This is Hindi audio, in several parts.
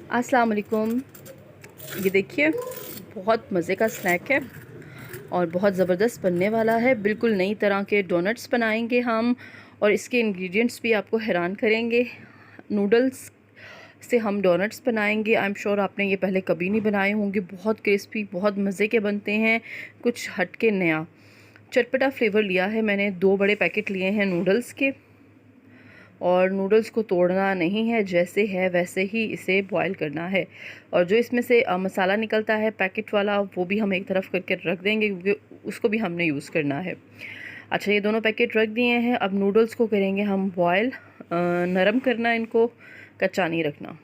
अस्सलाम वालेकुम। ये देखिए बहुत मज़े का स्नैक है और बहुत ज़बरदस्त बनने वाला है। बिल्कुल नई तरह के डोनट्स बनाएंगे हम और इसके इंग्रेडिएंट्स भी आपको हैरान करेंगे। नूडल्स से हम डोनट्स बनाएंगे। आई एम श्योर आपने ये पहले कभी नहीं बनाए होंगे। बहुत क्रिस्पी, बहुत मज़े के बनते हैं, कुछ हटके नया चटपटा फ्लेवर लिया है मैंने। 2 बड़े पैकेट लिए हैं नूडल्स के और नूडल्स को तोड़ना नहीं है, जैसे है वैसे ही इसे बॉईल करना है। और जो इसमें से मसाला निकलता है पैकेट वाला, वो भी हम एक तरफ करके रख देंगे क्योंकि उसको भी हमने यूज़ करना है। अच्छा, ये दोनों पैकेट रख दिए हैं। अब नूडल्स को करेंगे हम बॉयल। नरम करना इनको, कच्चा नहीं रखना।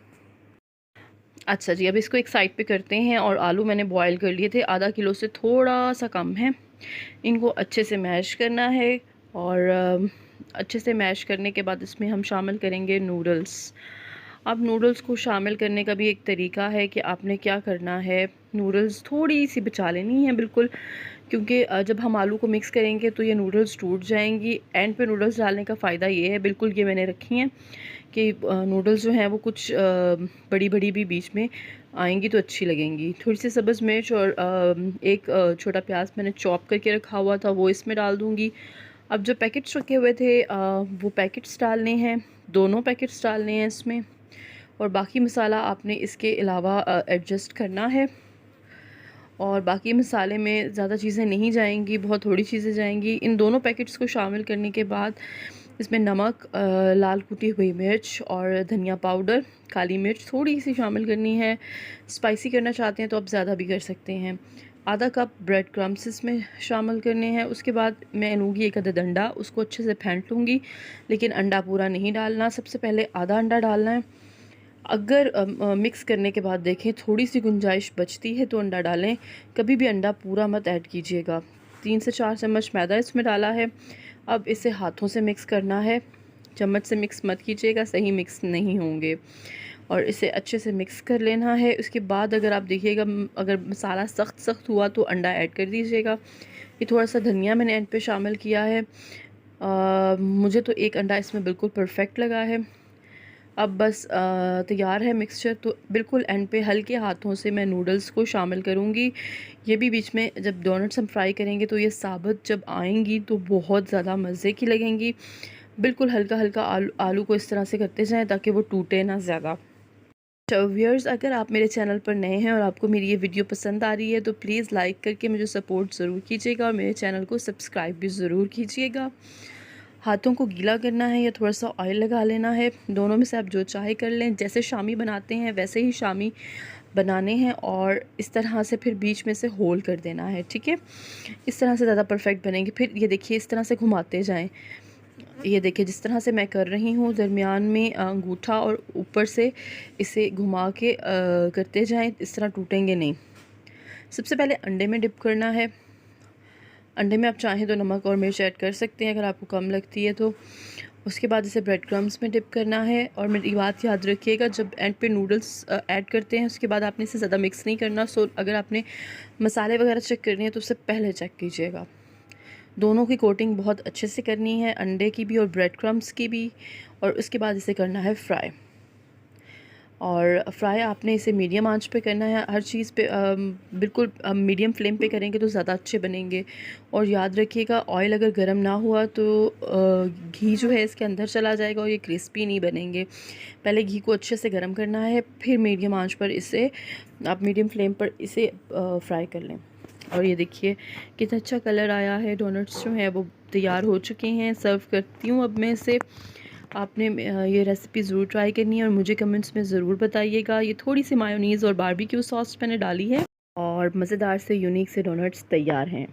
अच्छा जी, अब इसको एक साइड पे करते हैं। और आलू मैंने बॉयल कर लिए थे, आधा किलो से थोड़ा सा कम है। इनको अच्छे से मैश करना है और अच्छे से मैश करने के बाद इसमें हम शामिल करेंगे नूडल्स। अब नूडल्स को शामिल करने का भी एक तरीका है कि आपने क्या करना है, नूडल्स थोड़ी सी बचा लेनी है बिल्कुल, क्योंकि जब हम आलू को मिक्स करेंगे तो ये नूडल्स टूट जाएंगी। एंड पे नूडल्स डालने का फ़ायदा ये है, बिल्कुल ये मैंने रखी हैं कि नूडल्स जो हैं वो कुछ बड़ी बड़ी भी बीच में आएंगी तो अच्छी लगेंगी। थोड़ी सी सब्ज़ मिर्च और एक छोटा प्याज मैंने चॉप करके रखा हुआ था, वो इसमें डाल दूँगी। अब जो पैकेट्स रखे हुए थे वो पैकेट्स डालने हैं, दोनों पैकेट्स डालने हैं इसमें। और बाकी मसाला आपने इसके अलावा एडजस्ट करना है। और बाकी मसाले में ज़्यादा चीज़ें नहीं जाएंगी, बहुत थोड़ी चीज़ें जाएंगी। इन दोनों पैकेट्स को शामिल करने के बाद इसमें नमक, लाल कुटी हुई मिर्च और धनिया पाउडर, काली मिर्च थोड़ी सी शामिल करनी है। स्पाइसी करना चाहते हैं तो आप ज़्यादा भी कर सकते हैं। आधा कप ब्रेड क्रम्स इसमें शामिल करने हैं। उसके बाद मैं लूँगी एक अदद अंडा, उसको अच्छे से फेंट लूँगी, लेकिन अंडा पूरा नहीं डालना। सबसे पहले आधा अंडा डालना है। अगर मिक्स करने के बाद देखें थोड़ी सी गुंजाइश बचती है तो अंडा डालें, कभी भी अंडा पूरा मत ऐड कीजिएगा। 3 से 4 चम्मच मैदा इसमें डाला है। अब इसे हाथों से मिक्स करना है, चम्मच से मिक्स मत कीजिएगा, सही मिक्स नहीं होंगे। और इसे अच्छे से मिक्स कर लेना है। उसके बाद अगर आप देखिएगा अगर मसाला सख्त सख्त हुआ तो अंडा ऐड कर दीजिएगा। ये थोड़ा सा धनिया मैंने एंड पे शामिल किया है। मुझे तो एक अंडा इसमें बिल्कुल परफेक्ट लगा है। अब बस तैयार है मिक्सचर। तो बिल्कुल एंड पे हल्के हाथों से मैं नूडल्स को शामिल करूँगी। ये भी बीच में जब डोनट्स हम फ्राई करेंगे तो ये साबुत जब आएंगी तो बहुत ज़्यादा मज़े की लगेंगी। बिल्कुल हल्का हल्का आलू को इस तरह से करते जाएं ताकि वो टूटे ना ज़्यादा। तो व्यूअर्स, अगर आप मेरे चैनल पर नए हैं और आपको मेरी ये वीडियो पसंद आ रही है तो प्लीज़ लाइक करके मुझे सपोर्ट ज़रूर कीजिएगा और मेरे चैनल को सब्सक्राइब भी ज़रूर कीजिएगा। हाथों को गीला करना है या थोड़ा सा ऑयल लगा लेना है, दोनों में से आप जो चाहे कर लें। जैसे शामी बनाते हैं वैसे ही शामी बनाने हैं और इस तरह से फिर बीच में से होल कर देना है, ठीक है। इस तरह से ज़्यादा परफेक्ट बनेंगे। फिर ये देखिए इस तरह से घुमाते जाएं। ये देखिए जिस तरह से मैं कर रही हूँ, दरमियान में अंगूठा और ऊपर से इसे घुमा के करते जाएं, इस तरह टूटेंगे नहीं। सबसे पहले अंडे में डिप करना है। अंडे में आप चाहें तो नमक और मिर्च ऐड कर सकते हैं अगर आपको कम लगती है तो। उसके बाद इसे ब्रेड क्रम्स में डिप करना है। और मेरी बात याद रखिएगा, जब एंड पे नूडल्स ऐड करते हैं उसके बाद आपने इसे ज़्यादा मिक्स नहीं करना। सो अगर आपने मसाले वगैरह चेक करने हैं तो उससे पहले चेक कीजिएगा। दोनों की कोटिंग बहुत अच्छे से करनी है, अंडे की भी और ब्रेड क्रम्स की भी। और उसके बाद इसे करना है फ्राई। और फ्राई आपने इसे मीडियम आंच पे करना है, हर चीज़ पे बिल्कुल मीडियम फ्लेम पे करेंगे तो ज़्यादा अच्छे बनेंगे। और याद रखिएगा ऑयल अगर गर्म ना हुआ तो घी जो है इसके अंदर चला जाएगा और ये क्रिस्पी नहीं बनेंगे। पहले घी को अच्छे से गर्म करना है, फिर मीडियम आंच पर इसे आप मीडियम फ्लेम पर इसे फ्राई कर लें। और ये देखिए कितना अच्छा कलर आया है। डोनट्स जो हैं वो तैयार हो चुके हैं। सर्व करती हूँ अब मैं इसे। आपने ये रेसिपी ज़रूर ट्राई करनी है और मुझे कमेंट्स में ज़रूर बताइएगा। ये थोड़ी सी मायोनीज़ और बारबेक्यू सॉस मैंने डाली है और मज़ेदार से यूनिक से डोनट्स तैयार हैं।